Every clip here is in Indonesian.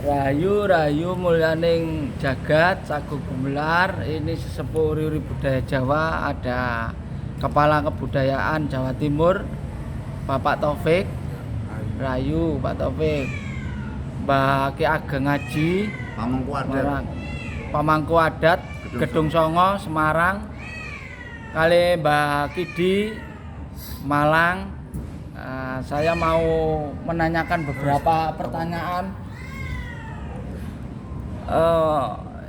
Rayu mulyaning jagat sagung gumelar. Ini sesepuh uri budaya Jawa, ada Kepala Kebudayaan Jawa Timur Bapak Taufik. Rayu Pak Taufik. Mbah Ki Ageng Ngaji Pamangku Adat Gedung Songo Semarang. Kali Mbah Kidi Malang. Saya mau menanyakan beberapa pertanyaan.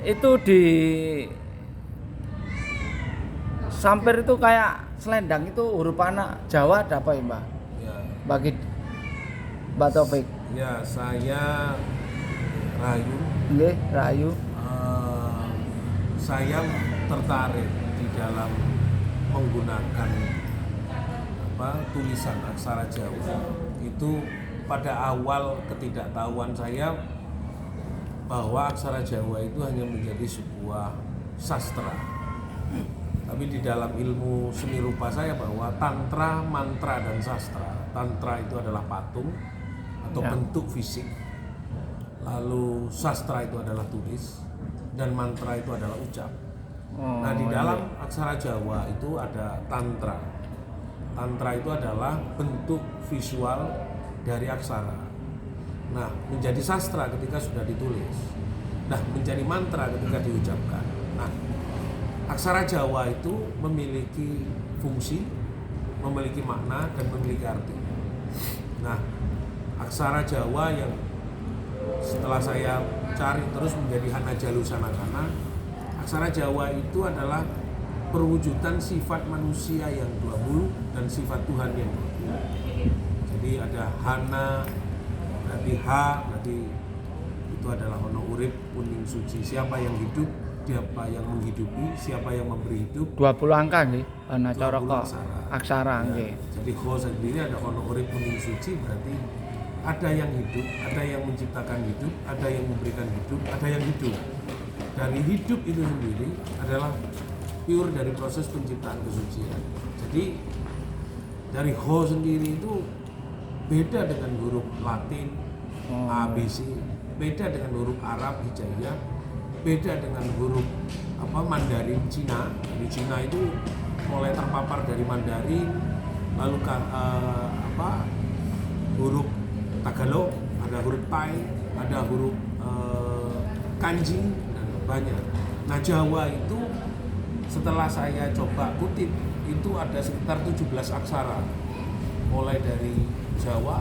Itu di Sampir itu kayak selendang itu huruf anak Jawa ada apa ya Mbak? Ya. Bagi Mbak Taufik. Ya, saya Rayu. Nggih, Rayu. Saya tertarik di dalam menggunakan tulisan aksara Jawa. Itu pada awal ketidaktahuan saya bahwa aksara Jawa itu hanya menjadi sebuah sastra. Tapi di dalam ilmu seni rupa saya bahwa tantra, mantra, dan sastra. Tantra itu adalah patung atau bentuk fisik. Lalu sastra itu adalah tulis dan mantra itu adalah ucap. Nah, di dalam aksara Jawa itu ada tantra. Tantra itu adalah bentuk visual dari aksara. Nah, menjadi sastra ketika sudah ditulis. Nah, menjadi mantra ketika diucapkan. Nah, aksara Jawa itu memiliki fungsi, memiliki makna, dan memiliki arti. Nah, aksara Jawa yang setelah saya cari terus menjadi Hanajalu Sanakana, aksara Jawa itu adalah perwujudan sifat manusia yang 20 dan sifat Tuhan yang 20. Jadi ada Hana, berarti H, berarti itu adalah ono urip kuning suci. Siapa yang hidup, siapa yang menghidupi, siapa yang memberi hidup. 20 angka nggih, ana cara kok aksara nggih. Jadi Ho sendiri ada ono urip kuning suci, berarti ada yang hidup, ada yang menciptakan hidup, ada yang memberikan hidup, ada yang hidup. Dari hidup itu sendiri adalah pure dari proses penciptaan kesucian. Jadi dari Ho sendiri itu beda dengan huruf Latin, ABC, beda dengan huruf Arab, Hijaiyah, beda dengan huruf Mandarin Cina. Jadi Cina itu mulai terpapar dari Mandarin, lalu huruf Tagalog, ada huruf Thai, ada huruf Kanji, dan banyak. Nah, Jawa itu setelah saya coba kutip itu ada sekitar 17 aksara, mulai dari Jawa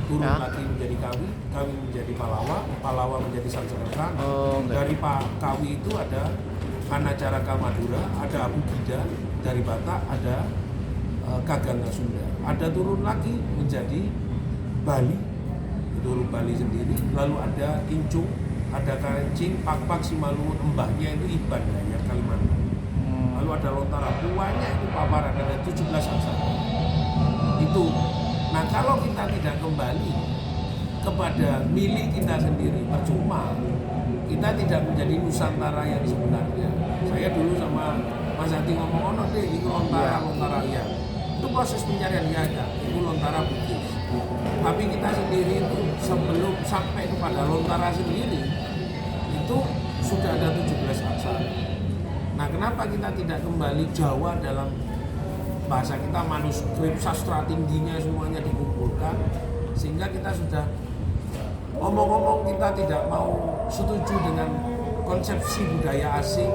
turun lagi menjadi Kawi, Kawi menjadi Palawa, Palawa menjadi Sanskerta. Dari Kawi itu ada Hanacaraka Madura, ada Abu Gida dari Batak, ada Kaganga Sunda. Ada turun lagi menjadi Bali, itu huruf Bali sendiri. Lalu ada Incung, ada Karencing, Pakpak, Simalungun, Embahnya itu Iban Dayak Kalimantan. Lalu ada Lontara, Puanya itu Paparan, ada 17 aksara. Itu. Nah, kalau kita tidak kembali kepada milik kita sendiri, percuma. Kita tidak menjadi Nusantara yang sebenarnya. Saya dulu sama Mas Hati ngomong, deh, itu Lontara ya. Itu proses pencarian ya, itu Lontara Bugis. Tapi kita sendiri itu sebelum sampai kepada Lontara sendiri, itu sudah ada 17 aksara. Nah, kenapa kita tidak kembali Jawa dalam bahasa kita, manuskrip sastra tingginya semuanya dikumpulkan, sehingga kita sudah ngomong-ngomong kita tidak mau setuju dengan konsepsi budaya asing,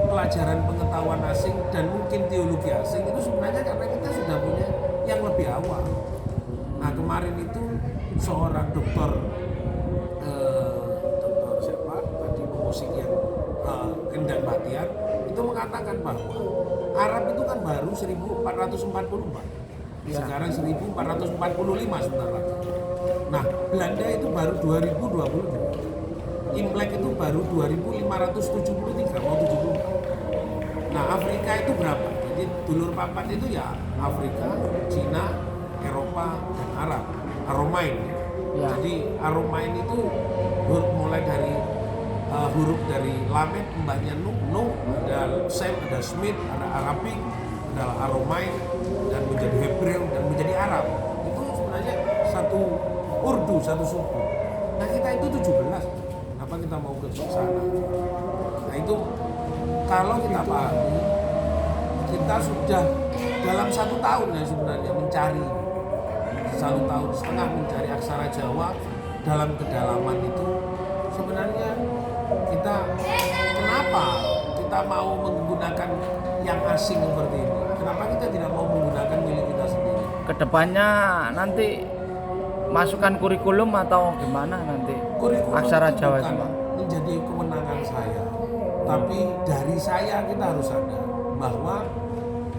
pelajaran pengetahuan asing, dan mungkin teologi asing. Itu sebenarnya karena kita sudah punya yang lebih awal. Nah, kemarin itu seorang dokter siapa tadi pemusik yang Endang Batiar itu mengatakan bahwa Arab itu kan baru 1444, sekarang 1445 sebentar lagi. Nah, Belanda itu baru 2022, Imlek itu baru 2573, mau 74. Nah, Afrika itu berapa? Jadi dulur papat itu ya Afrika, Cina, Eropa, dan Arab, Aromain. Jadi Aromain itu mulai dari huruf dari Lamed, mbahnya Nuh, ada Sem, ada Smith, ada Arabik, ada Aromain, dan menjadi Hebreu, dan menjadi Arab. Itu sebenarnya satu Urdu, satu suku. Nah kita itu 17, kenapa kita mau ke sana? Nah itu kalau kita pahami, kita sudah dalam 1 tahun ya sebenarnya mencari 1,5 tahun mencari aksara Jawa dalam kedalaman itu. Sebenarnya kita kenapa kita mau menggunakan yang asing seperti ini? Kenapa kita tidak mau menggunakan milik kita sendiri? Kedepannya nanti masukkan kurikulum atau gimana nanti? Kurikulum Aksara itu Jawa bukan itu, Pak. menjadi kewenangan saya, tapi dari saya kita harus sadar bahwa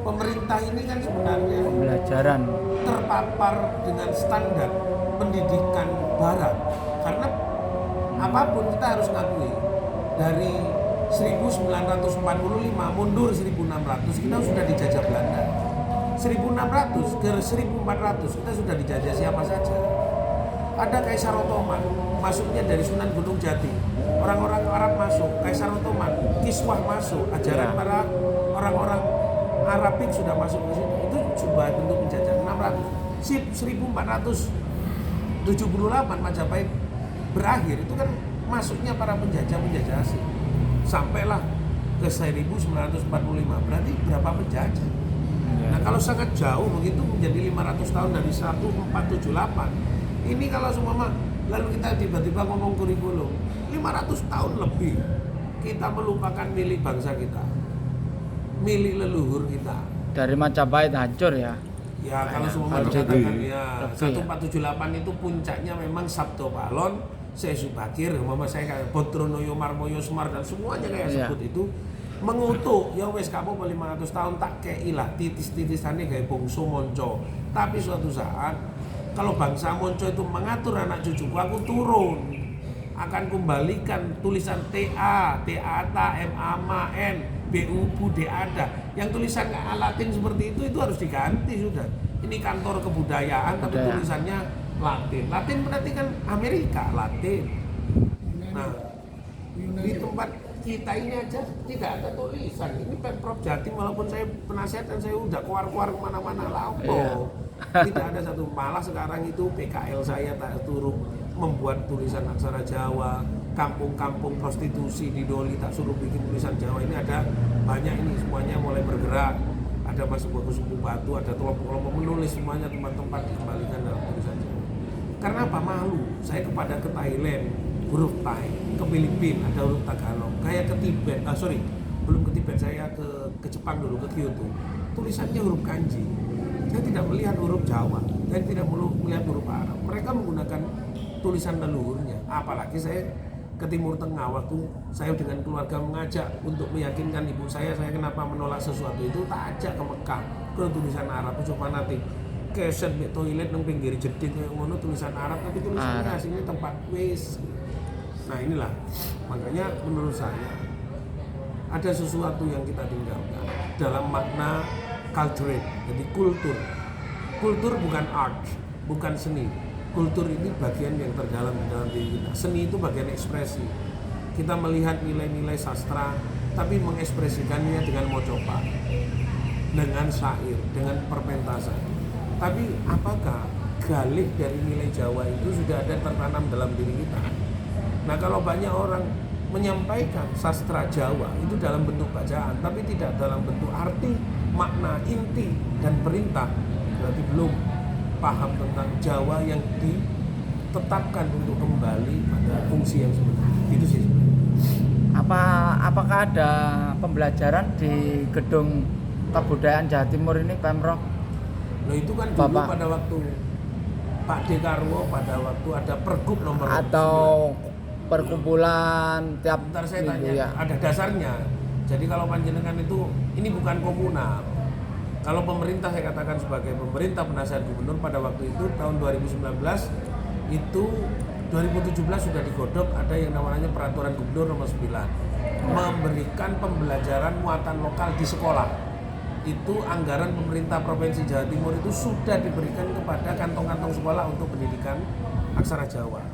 pemerintah ini kan sebenarnya Pembelajaran. terpapar dengan standar pendidikan barat, karena apapun kita harus ngakui dari 1945 mundur 1600 kita sudah dijajah Belanda. 1600 ke 1400 kita sudah dijajah siapa saja. Ada Kaisar Ottoman masuknya dari Sunan Gunung Jati, orang-orang Arab masuk, Kaisar Ottoman, Kiswah masuk, ajaran para orang-orang Arabik sudah masuk ke sini. Itu coba bentuk penjajah 600. 1478 Majapahit berakhir, itu kan masuknya para penjajah asing. Sampailah ke 1945, berarti berapa penjajah? Nah kalau sangat jauh begitu menjadi 500 tahun dari 1478. Ini kalau semua lalu kita tiba-tiba ngomong kurikulum 500 tahun lebih kita melupakan milik bangsa kita, milik leluhur kita. Dari Majapahit hancur ya. Ya kalau semua mengatakan ya 1478 itu puncaknya memang Sabto Palon, Sesu Bakir, mama saya kayak Botronoyo, Marmoyo, Semar dan semuanya kayak sebut itu mengutuk ya wes kamu 500 tahun tak keilah titis-titisannya kayak bongso monco. Tapi suatu saat kalau bangsa monco itu mengatur anak cucuku, aku turun akan kembalikan tulisan TA, TATA, MAMA, N, BUBU, DADA yang tulisan Latin seperti itu harus diganti sudah. Ini kantor kebudayaan tapi tulisannya Latin. Latin berarti kan Amerika, Latin. Nah, di tempat kita ini aja tidak ada tulisan. Ini Pemprov Jatim walaupun saya penasihat dan saya udah keluar-keluar kemana-mana lampo. Tidak ada satu, malah sekarang itu PKL saya tak turun membuat tulisan aksara Jawa, kampung-kampung prostitusi di Doli tak suruh bikin tulisan Jawa. Ini ada banyak, ini semuanya mulai bergerak. Ada masuk ke suku Batu, ada kelompok-kelompok menulis, semuanya tempat-tempat dikembalikan dalam tulisan Jawa. Karena apa? Malu saya kepada ke Thailand huruf Thai, ke Filipina ada huruf Tagalog, kayak ke Tibet, belum ke Tibet, saya ke Jepang dulu, ke Kyoto, tulisannya huruf kanji. Saya tidak melihat huruf Jawa, dan tidak melihat huruf Arab. Mereka menggunakan tulisan leluhurnya. Apalagi saya ke Timur Tengah, waktu saya dengan keluarga mengajak untuk meyakinkan ibu saya kenapa menolak sesuatu itu, tak ajak ke Mekah, ke tulisan Arab, itu fanatik. Keset di toilet nang pinggir jeding kayak ngono tulisan Arab, tapi tulisannya aslinya tempat wis. Nah inilah, makanya menurut saya ada sesuatu yang kita tinggalkan dalam makna culture, jadi kultur. Kultur bukan art, bukan seni. Kultur ini bagian yang terdalam dalam diri kita. Seni itu bagian ekspresi. Kita melihat nilai-nilai sastra, tapi mengekspresikannya dengan mocopa, dengan syair, dengan perpentasan. Tapi apakah galih dari nilai Jawa itu sudah ada tertanam dalam diri kita? Nah kalau banyak orang menyampaikan sastra Jawa itu dalam bentuk bacaan, tapi tidak dalam bentuk arti, makna, inti, dan perintah, berarti belum paham tentang Jawa yang ditetapkan untuk kembali pada fungsi yang sebenarnya. Itu sih sebenarnya. Apakah ada pembelajaran di gedung kebudayaan Jawa Timur ini, Pemprov? Nah itu kan dulu pada waktu Pak Dekarwo, pada waktu ada Pergub nomor atau 9. Perkumpulan tiap Bentar saya minggu tanya, ya. ada dasarnya. Jadi kalau panjenengan itu, ini bukan komunal. Kalau pemerintah, saya katakan sebagai pemerintah penasihat gubernur pada waktu itu tahun 2019 itu 2017 sudah digodok, ada yang namanya peraturan gubernur nomor 9 memberikan pembelajaran muatan lokal di sekolah. Itu anggaran pemerintah Provinsi Jawa Timur itu sudah diberikan kepada kantong-kantong sekolah untuk pendidikan aksara Jawa.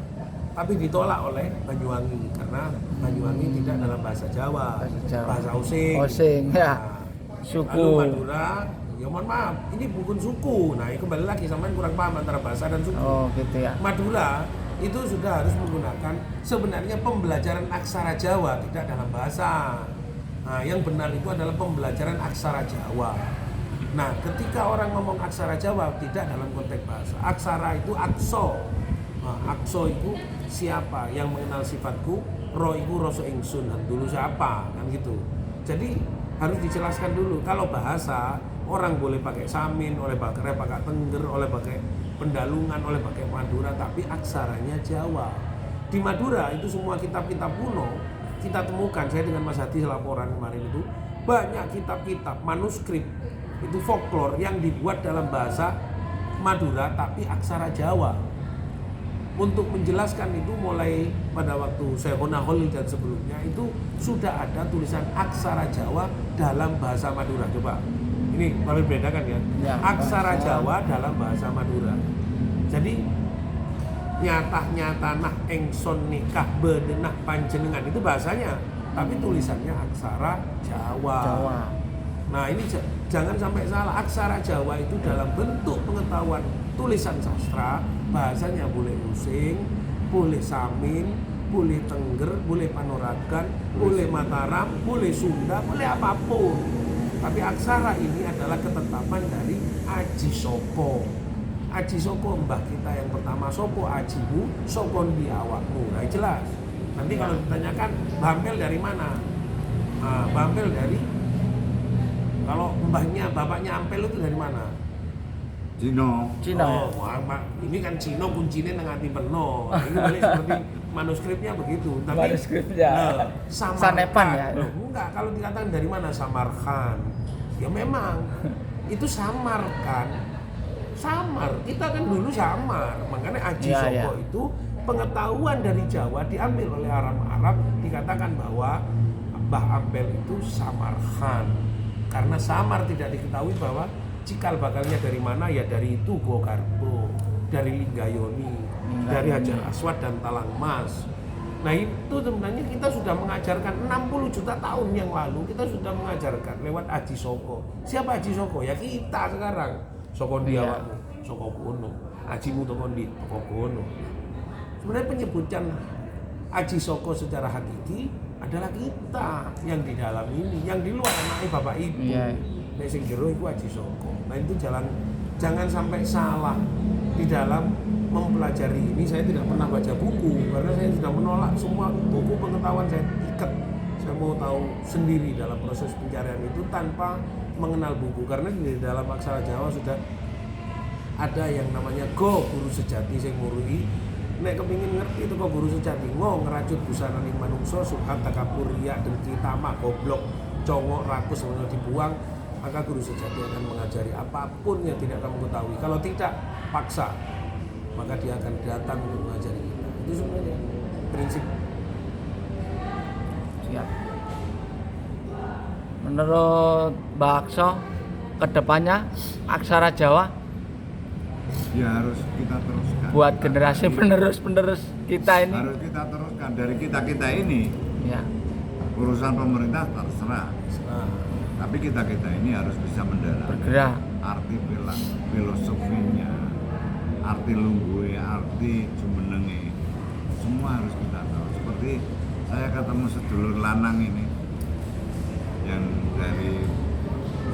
Tapi ditolak oleh Banyuwangi karena Banyuwangi tidak dalam bahasa Jawa, bahasa Osing. Ya. Nah, Suku. lalu Madura, ya mohon maaf, ini bukan suku. Nah, kembali lagi sama kurang paham antara bahasa dan suku. Oh, gitu ya. Madura itu sudah harus menggunakan sebenarnya pembelajaran aksara Jawa, tidak dalam bahasa. Nah, yang benar itu adalah pembelajaran aksara Jawa. Nah, ketika orang ngomong aksara Jawa tidak dalam konteks bahasa. Aksara itu akso. Nah, akso itu siapa yang mengenal sifatku, ro itu rasa ingsun, dulu siapa, kan gitu. Jadi harus dijelaskan dulu. Kalau bahasa, orang boleh pakai samin, oleh pakai tengger, oleh pakai pendalungan, oleh pakai Madura, tapi aksaranya Jawa. Di Madura itu semua kitab-kitab kuno kita temukan, saya dengan Mas Hadi laporan kemarin itu, banyak kitab-kitab manuskrip itu folklore yang dibuat dalam bahasa Madura tapi aksara Jawa. Untuk menjelaskan itu mulai pada waktu Syekhona Khalil dan sebelumnya itu sudah ada tulisan aksara Jawa dalam bahasa Madura. Coba ini paling bedakan ya, aksara Jawa dalam bahasa Madura. Jadi nyata nah engson nikah bedenah panjenengan itu bahasanya, tapi tulisannya aksara Jawa. Nah ini jangan sampai salah, aksara Jawa itu dalam bentuk pengetahuan tulisan sastra, bahasanya boleh Using, boleh Samin, boleh Tengger, boleh Panoragan, boleh Mataram, boleh Sunda, boleh apapun. Tapi aksara ini adalah ketetapan dari Aji Soko. Aji Soko mbah kita yang pertama, sopo ajimu, soko ndi awakmu. Nah jelas. Nanti kalau ditanyakan Bampel dari mana? Nah, Bampel dari, kalau mbahnya, bapaknya Ampel itu dari mana? Cino. Cina. Oh, ini kan Cino kuncinya nang ati peno. Ini balik seperti manuskripnya begitu. Tapi Manuskripnya. Sanepan ya. Enggak, kalau dikatakan dari mana Samarkand. Ya memang itu Samarkand. Samar, kita kan dulu samar. Makanya Aji Soko itu pengetahuan dari Jawa diambil oleh Arab, dikatakan bahwa Mbah Ampel itu Samarkand. Karena Samar tidak diketahui bahwa cikal bakalnya dari mana, ya dari itu Gokarbo, dari Linggayoni, dari Hajar Aswad dan Talang Mas. Nah itu sebenarnya kita sudah mengajarkan 60 juta tahun yang lalu, kita sudah mengajarkan lewat Aji Soko. Siapa Aji Soko? Ya kita sekarang. Soko ndi awakmu, soko kono. Ajimu toko ndi, toko kono. Sebenarnya penyebutan Aji Soko secara hakiki adalah kita yang di dalam ini, yang di luar anaknya bapak ibu. Nek sing jero iku Aji Soko. Nah itu jangan sampai salah di dalam mempelajari ini. Saya tidak pernah baca buku karena saya sudah menolak semua buku pengetahuan, saya ikat. Saya mau tahu sendiri dalam proses pencarian itu tanpa mengenal buku, karena di dalam aksara Jawa sudah ada yang namanya go guru sejati sing ngurui. Nek kepingin ngerti itu kok guru sejati ngeracut busana ning manungsa, subhat takabur riya dengki tamak goblok congok rakus semuanya dibuang, maka guru sejati akan mengajari apapun yang tidak kamu ketahui. Kalau tidak paksa, maka dia akan datang untuk mengajari kita. Itu sebenarnya prinsip. Siap. Menurut Mbak Akso, kedepannya aksara Jawa Ya harus kita teruskan. buat generasi penerus kita ini. Harus kita teruskan dari kita ini. Ya. Urusan pemerintah terserah. Tapi kita ini harus bisa mendalami Bergerak. arti filosofinya, arti lungguhe, arti jumenenge. Semua harus kita tahu. Seperti saya ketemu sedulur lanang ini yang dari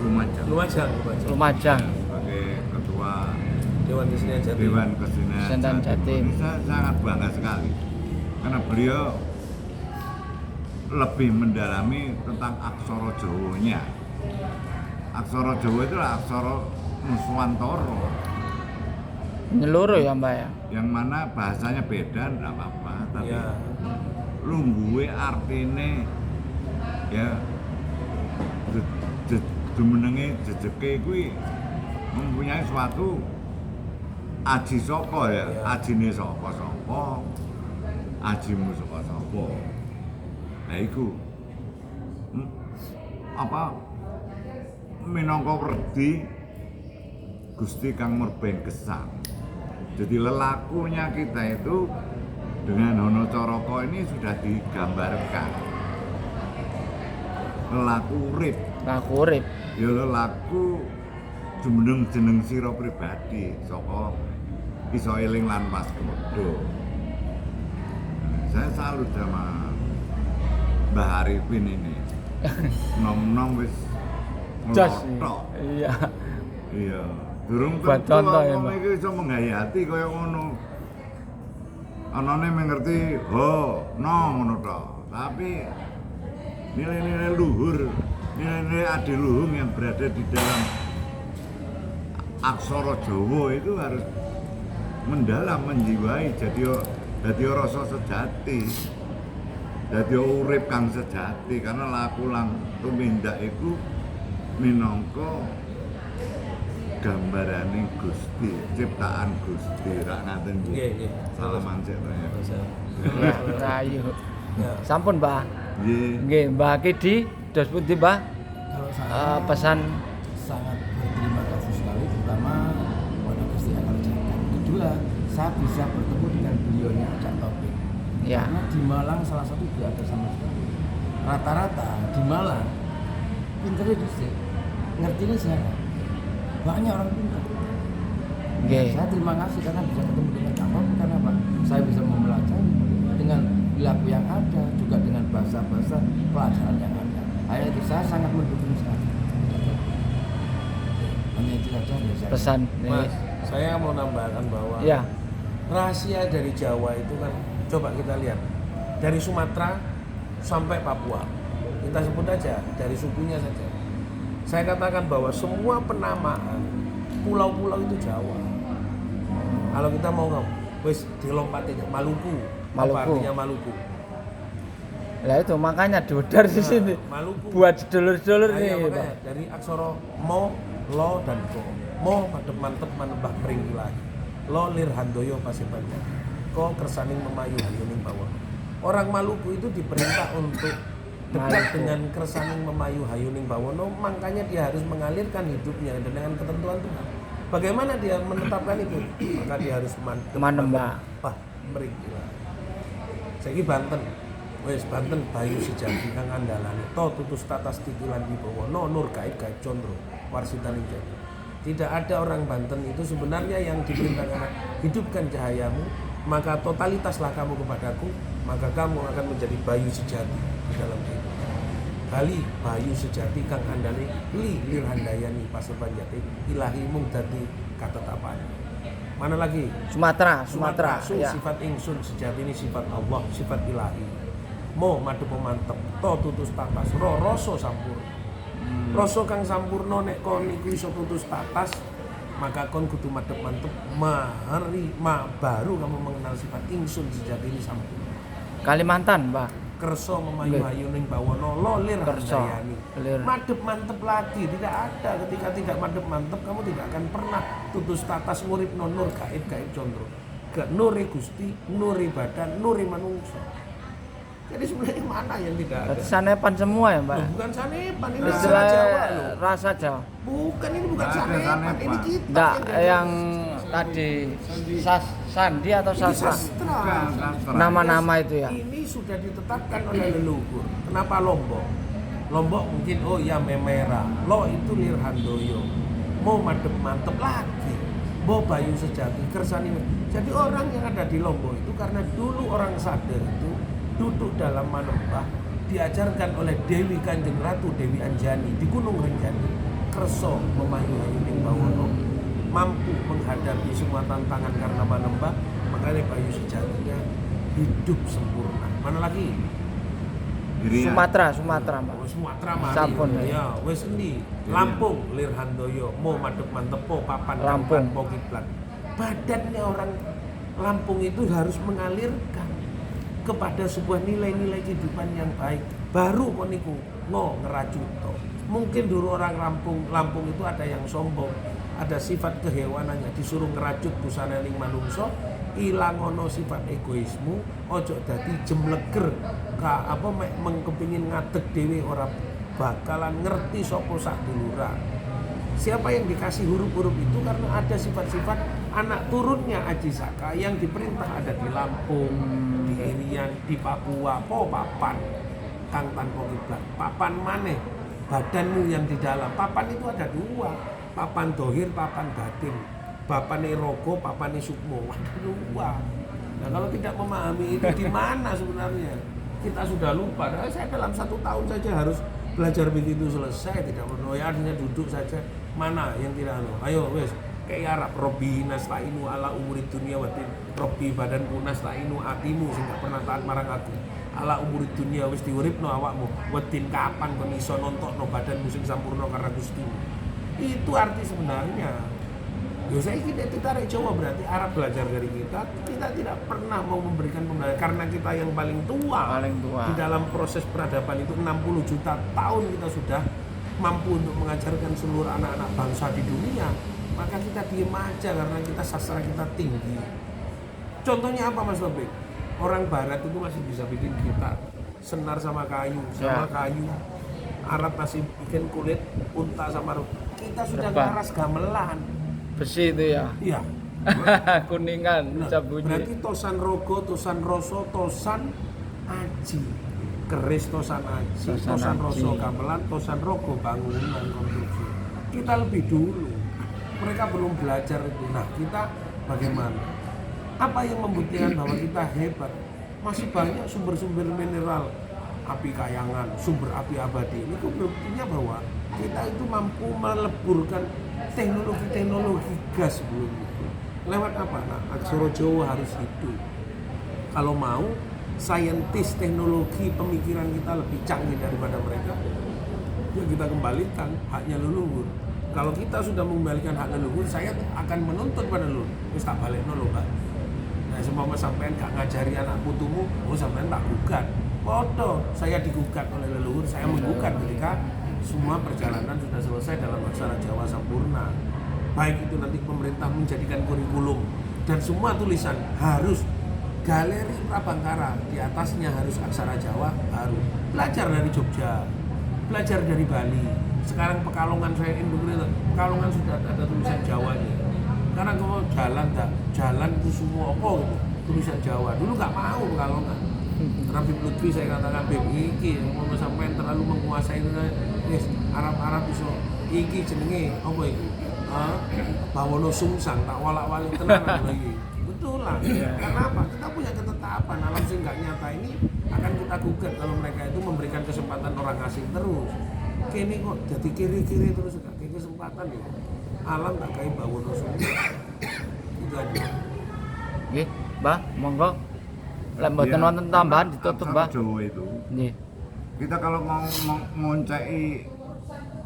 Lumajang. sebagai ketua Dewan Kesenian Jatim. Dewan Kesenian Jatim. Ini saya sangat bangga sekali karena beliau lebih mendalami tentang aksara Jawanya. Aksara Jawa itu adalah aksara Nuswantara. Menyeluruh ya Mbak ya. Yang mana bahasanya beda enggak apa-apa, tapi Ya. lungguhe artine ya jumenenge jejeke kuwi mempunyai suatu aji saka ya, ajine sapa, ajimu sapa. Nah iku minangka werdi Gusti kang merben gesang. Jadi lelakunya kita itu dengan Hono Coroko ini sudah digambarkan. Lelaku urip. Ya lelaku jumeneng jeneng sira pribadi saka iso eling lan waspada. Saya salut sama Mbah Arifin ini. Nom-nom wis Jos. ngelotok. Iya. Iya. Durung Buat tentu contoh ya, wong Mbak. iki iso menggayati kaya ngono. Anane mengerti, ho, no ngono tok. Tapi nilai-nilai luhur, nilai-nilai adiluhung yang berada di dalam aksara Jawa itu harus mendalam, menjiwai, jadi rasa sejati, jadi urip kang sejati, karena laku lang tumindak iku minangka gambarane Gusti, ciptaan Gusti, rak ngaten Bu. Nggih. Salaman sik to ya. Rayu. Ya. Sampun, Mbah. Nggih. Nggih, Mbah Kidi dos pundi, Mbah? Kalau saya Pesan sangat berterima kasih sekali, pertama kepada Gusti Akal Jagat. Kedua, saya bisa bertemu dengan beliaunya Cak Taufik. ya. Karena di Malang salah satu tidak ada sama sekali. Rata-rata di Malang pinternya dhisik, ngertinya siapa? Banyak orang pintar. Nggih. Saya terima kasih karena bisa ketemu dengan Cak Taufik. Karena apa? Saya bisa mempelajari dengan lagu yang ada, juga dengan bahasa-bahasa pelajaran yang ada. Hanya itu saya sangat mendukung sekali. Hanya itu saja ya saya. Pesan Mas, nih. saya mau nambahkan bahwa Ya. rahasia dari Jawa itu kan, coba kita lihat dari Sumatera sampai Papua, kita sebut aja dari sukunya saja. Saya katakan bahwa semua penamaan pulau-pulau itu Jawa. Kalau kita mau wis dilompatin Maluku. Apa Maluku. artinya Maluku? Lah itu makanya dodar di sini. Maluku. Buat sedulur-sedulur Nah, nih, iya, Pak. makanya dari aksara mo, lo dan ko. Mo madhep mantep manembah pring ilahi. Lo lir handoyo pasipanya. Ko kersaning memayu hayuning bawah. Orang Maluku itu diperintah untuk dekat Maluku. dengan kersaning memayu hayuning bawono, makanya dia harus mengalirkan hidupnya dengan ketentuan Tuhan. Bagaimana dia menetapkan itu? Maka dia harus Manembah. pring ilahi. Saiki Banten. Wes Banten bayu sejati kang andalane to tutus tatas titilan wibawa no nur gaib condro warsitaning jati. Tidak ada orang Banten itu sebenarnya yang diperintahkan hidupkan cahayamu, maka totalitaslah kamu kepadaku, maka kamu akan menjadi bayu sejati di dalam kehidupan. Bali bayu sejati kang andane li lirhandayani paseban jati ilahi mung dadi katetapane. Mana lagi? Sumatera. Sun, Ya. sifat ingsun sejati ini sifat Allah, sifat ilahi. Mo madhep mantep, to tutus tatas, rasa sampurna. Rasa kang sampurna nek kon iku iso tutus tatas, maka kon kudu madhep mantep, baru kamu mengenal sifat ingsun sejati ini sampurna. Kalimantan, Mbah. Kerso memayu Nggih. hayuning bawono lolir Kerso. handayani. Lir. Madhep mantep lagi, tidak ada. Ketika tidak madhep mantep, kamu tidak akan pernah tutus tatas ngurip nur gaib condro. Gak nuri Gusti, nuri badan, nuri manungsa. Jadi sebenarnya mana yang tidak ada? Berarti sanepan semua ya, Mbak. Loh, bukan sanepan, ini rasa Istilah Jawa loh. rasa Jawa. Bukan, ini bukan Nggak ada sanepan, ini sanepan. kita Enggak, dari- yang tadi sandi atau ini sastra. sastra. Sastra. Nama-nama itu ya. Ini sudah ditetapkan oleh leluhur. Kenapa Lombok? Lombok mungkin oh ya memera. Lo itu lirhandoyo. Mau madep mantep lagi. Bo bayu sejati kersani. Jadi orang yang ada di Lombok itu karena dulu orang sadar itu duduk dalam manembah diajarkan oleh Dewi Kanjeng Ratu Dewi Anjani di Gunung Renjani. Kerso memayu hayuning bawono, mampu menghadapi semua tantangan karena manembah, makanya bayu sejatinya hidup sempurna. Mana lagi? Irian. Sumatera, Mbak. Oh, Sumatera mari. Sampun, Ya, wis endi? Lampung Lirhandoyo, mau madhep mantepo papan Lampung. po kiblat. Badannya orang Lampung itu harus mengalirkan kepada sebuah nilai-nilai kehidupan yang baik. Baru koniku ngerajuto. Mungkin dulu orang Lampung itu ada yang sombong, ada sifat kehewanannya, disuruh ngerajut busana ning manungsa, ilang ono sifat egoismu, ojo dadi jemleger mengkepingin ngadeg dhewe ora bakalan ngerti sapa sak duluran. Siapa yang dikasih huruf-huruf itu karena ada sifat-sifat anak turunnya Aji Saka yang diperintah ada di Lampung, di Irian, di Papua, papan kang tanpa kiblat. Papan maneh badanmu yang di dalam. Papan itu ada dua, papan dohir, papan batin. Papane rogo, papane sukmo, ada dua. Nah kalau tidak memahami itu di mana sebenarnya kita sudah lupa. Nah, saya dalam 1 tahun saja harus belajar begitu selesai, tidak perlu ya artinya duduk saja. Mana yang tidak ayo wes kayak Arab Robbi nastainu ala umurid dunia watin Robbi badanku nastainu atimu sehingga pernah taat marang aku ala umurid dunia wis diuripno awakmu watin kapan kon iso nontokno badanmu sing sampurna karena Gustimu. Itu arti sebenarnya. Ya saya tidak ditarik Jawa berarti Arab belajar dari kita tidak pernah mau memberikan pembelajaran karena kita yang paling tua di dalam proses peradaban itu 60 juta tahun kita sudah mampu untuk mengajarkan seluruh anak-anak bangsa di dunia, maka kita diem aja karena kita sastra kita tinggi. Contohnya apa Mas Topik? Orang Barat itu masih bisa bikin gitar, senar sama kayu, Arab masih bikin kulit, unta sama rup. Kita sudah keras gamelan. Besi itu ya. Iya. Kuningan bisa bunyi. Berarti tosan rogo, tosan roso, tosan aji. Keris tosan aji, tosan roso gamelan, tosan rogo bangunan konstruksi. Kita lebih dulu. Mereka belum belajar itu. Nah, kita bagaimana? Apa yang membuktikan bahwa kita hebat? Masih banyak sumber-sumber mineral, api kayangan, sumber api abadi. Ini buktinya bahwa kita itu mampu meleburkan teknologi gas sebelum itu. Lewat apa? Nah, aksara Jawa harus hidup. Kalau mau, saintis teknologi pemikiran kita lebih canggih daripada mereka, ya kita kembalikan haknya leluhur. Kalau kita sudah mengembalikan hak leluhur, saya akan menuntut pada leluhur. Wis tak balikno lho, Mbak. Nah, seumpama sampean gak ngajari anak putumu, sampean tak gugat. Podo, saya digugat oleh leluhur, saya menggugat ketika semua perjalanan sudah selesai dalam aksara Jawa sempurna. Baik itu nanti pemerintah menjadikan kurikulum dan semua tulisan harus galeri Prabangkara, di atasnya harus aksara Jawa baru. Belajar dari Jogja, belajar dari Bali. Sekarang Pekalongan saya Pekalongan sudah ada tulisan Jawanya. Karena kalau jalan itu semua gitu, tulisan Jawa. Dulu nggak mau Pekalongan. Karena Bib Lutfi saya katakan Bib iki mau sampai terlalu menguasai yes, Arab iso iki jenenge apa iki? Bawono sungsang tak walak-walik tenan lagi. Betul lah. Karena apa? Kita punya ketetapan alam sing nggak nyata ini akan kita gugat kalau mereka itu memberikan kesempatan orang asing terus. Kini kok jadi kiri-kiri terus gak kayak kesempatan ya. Alam tak kayak bawono sungsang. Itu aja. Nggih, Mbah, monggo. Lek mboten wonten tambahan ditutup, Mbah. Jawa itu. Nggih. Kita kalau mau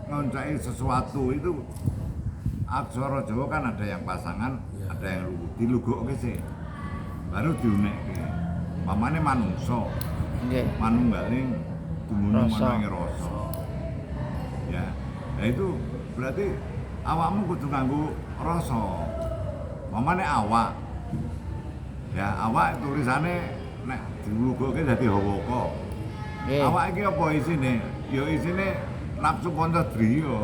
ngoncai sesuatu itu aksara Jawa kan ada yang pasangan, ada yang lugu. Dilugokke sih. Baru diunekke. Pamane manungsa. Nggih. Manunggaling dumunung Rasa. ana ing rasa. Ya. Nah itu berarti awakmu kudu nganggo rasa. Pamane awak. Ya, awak tulisannya nek dilugokke dadi hawaka. Nggih. Awak iki apa isine? Ya isine nafsu pancadriya.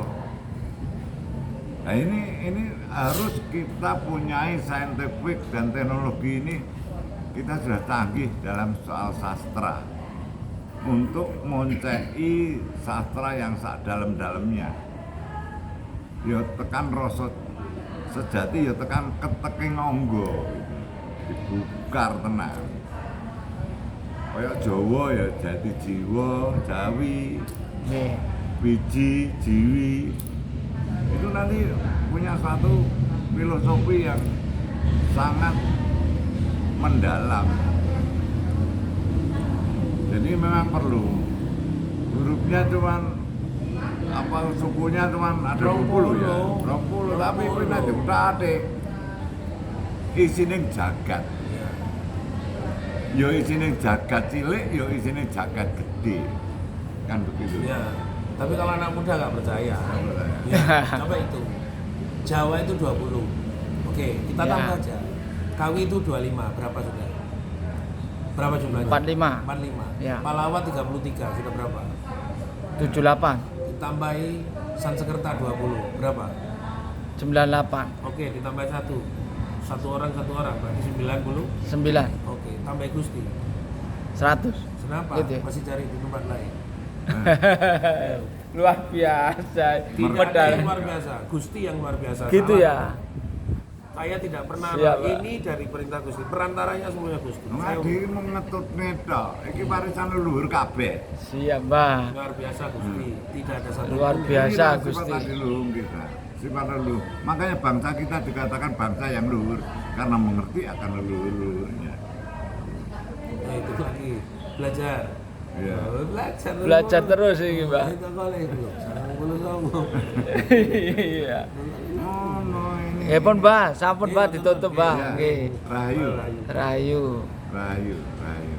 Nah ini harus kita punyai saintifik dan teknologi ini kita sudah canggih dalam soal sastra untuk moncei sastra yang sak dalam-dalamnya. Ya tekan rasa sejati, ya tekan keteking angga. Dibukar tenan. Kayak Jawa ya jati jiwa, Jawi, Nggih. biji, jiwi. Itu nanti punya satu filosofi yang sangat mendalam. Jadi memang perlu. Hurufnya cuman apa sukunya cuman ada 20 ya. 20 tapi pina diutak-atik. Isine jagat. Ya isine jagat cilik, ya isine jagat gede. Kan begitu. Ya. Tapi kalau anak muda nggak percaya. percaya. Ya, coba itu. Jawa itu 20. Oke, kita Ya. tambah aja. Kawi itu 25. Berapa sudah? Berapa jumlahnya? 45. 45. Ya. Palawa 33. Sudah berapa? 78. Ditambahi Sansekerta 20. Berapa? 98. Oke, ditambah satu. Satu orang berarti 90. 9. Oke, tambah Gusti. 100. Kenapa? Gitu ya? Masih cari di tempat lain. Luar biasa. Tidak ada yang luar biasa. Gusti yang luar biasa. Gitu Salah. ya. Saya tidak pernah. Siap, Pak. Ini dari perintah Gusti. Perantaranya semuanya Gusti. Saya Ngadi mau ngetutne tok. Iki warisan leluhur kabeh. Siap, Mbah. luar biasa Gusti. Tidak ada satu Luar pun. biasa, Inilah Gusti. Sifat adiluhung kita. Sifat leluhur. Makanya bangsa kita dikatakan bangsa yang luhur karena mengerti akan leluhur-leluhurnya. Nah, itu lagi belajar. Iya. Oh, belajar. Belajar terus ini, Mbak. Itu kali itu. Sarang bulu sombong. Iya. Oh, no ini. Pun, Mbah, sampun, Mbah, ditutup, Mbah. Iya. Nggih. Rahayu. Rayu. Rahayu, rahayu.